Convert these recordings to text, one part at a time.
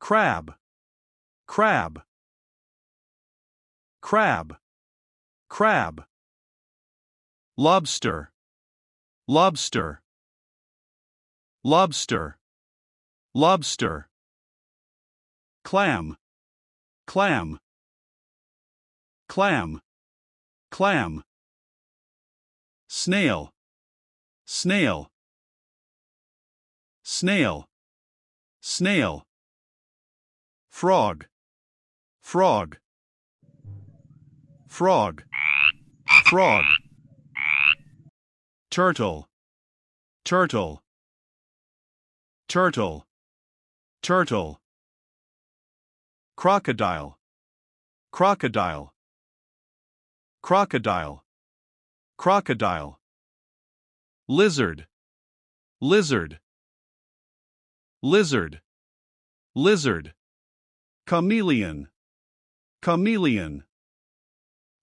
crab, crab, crab, crab. Lobster, lobster, lobster, lobster. Clam, clam, clam, clam. Snail, snail, snail, snail. Frog, frog, frog, frog. Turtle, turtle, turtle, turtle. Crocodile, crocodile, crocodile, crocodile. Lizard, lizard, lizard, lizard. Chameleon, chameleon,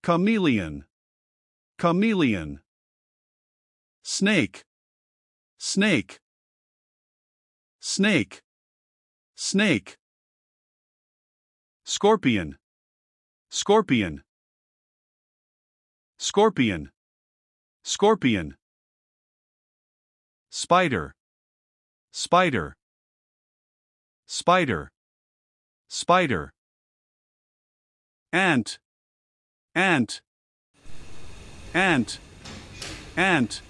chameleon, chameleon. Snake, snake, snake, snake. Scorpion, scorpion, scorpion, scorpion. Spider, spider, spider, spider. Ant, ant, ant, ant.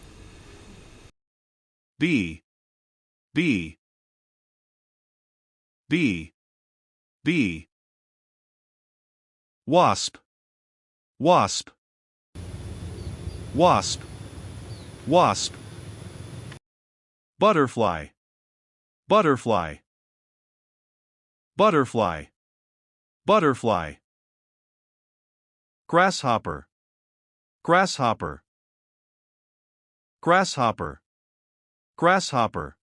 Bee, bee, bee, bee. Wasp, wasp, wasp, wasp. Butterfly, butterfly, butterfly, butterfly. Grasshopper, grasshopper, grasshopper, grasshopper.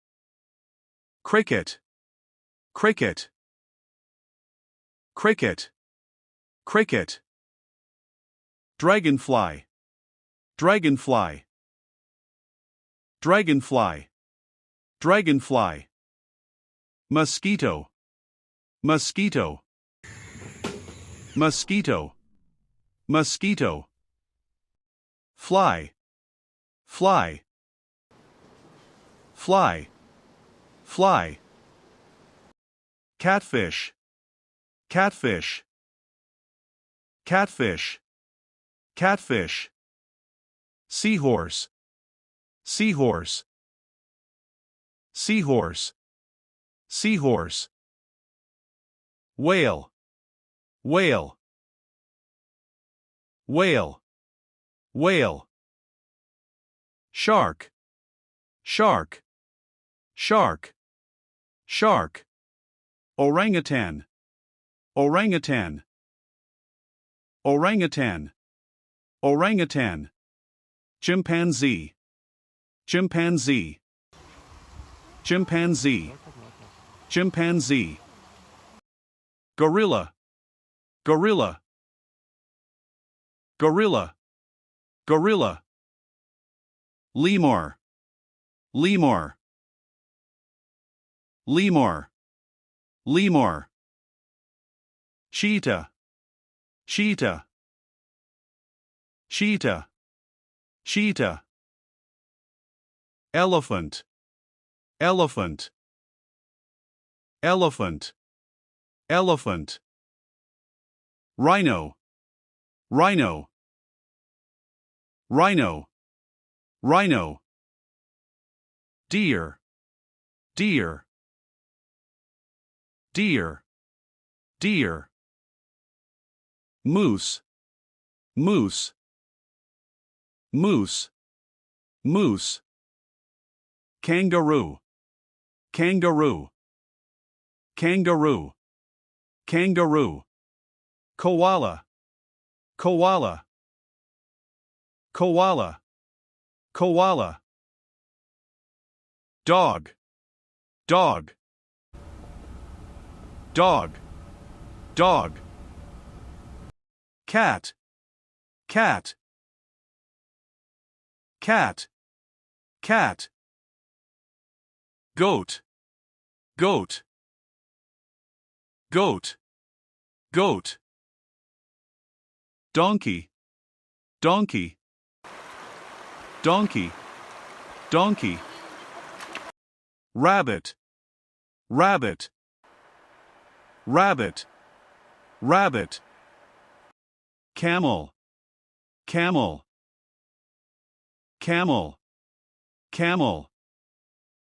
Cricket, cricket, cricket, cricket. Dragonfly, dragonfly, dragonfly, dragonfly. Mosquito, mosquito, mosquito, mosquito. Fly, fly, fly, fly. Catfish, catfish, catfish, catfish. Seahorse, seahorse, seahorse, seahorse. Whale, whale, whale, whale. Shark, shark, shark, shark. Orangutan, orangutan, orangutan, orangutan. Chimpanzee, chimpanzee, chimpanzee, chimpanzee. Gorilla, gorilla, gorilla, gorilla. Lemur, lemur, lemur, lemur. Cheetah, cheetah, cheetah, cheetah. Elephant, elephant, elephant, elephant. Rhino, rhino, rhino, rhino. Deer, deer, deer, deer. Moose, moose, moose, moose. Kangaroo, kangaroo, kangaroo, kangaroo. Koala, koala, koala, koala. Dog, dog, dog, dog. Cat, cat, cat, cat. Goat, goat, goat, goat. Donkey, donkey, donkey, donkey. Rabbit, rabbit, rabbit, rabbit. Camel, camel, camel, camel.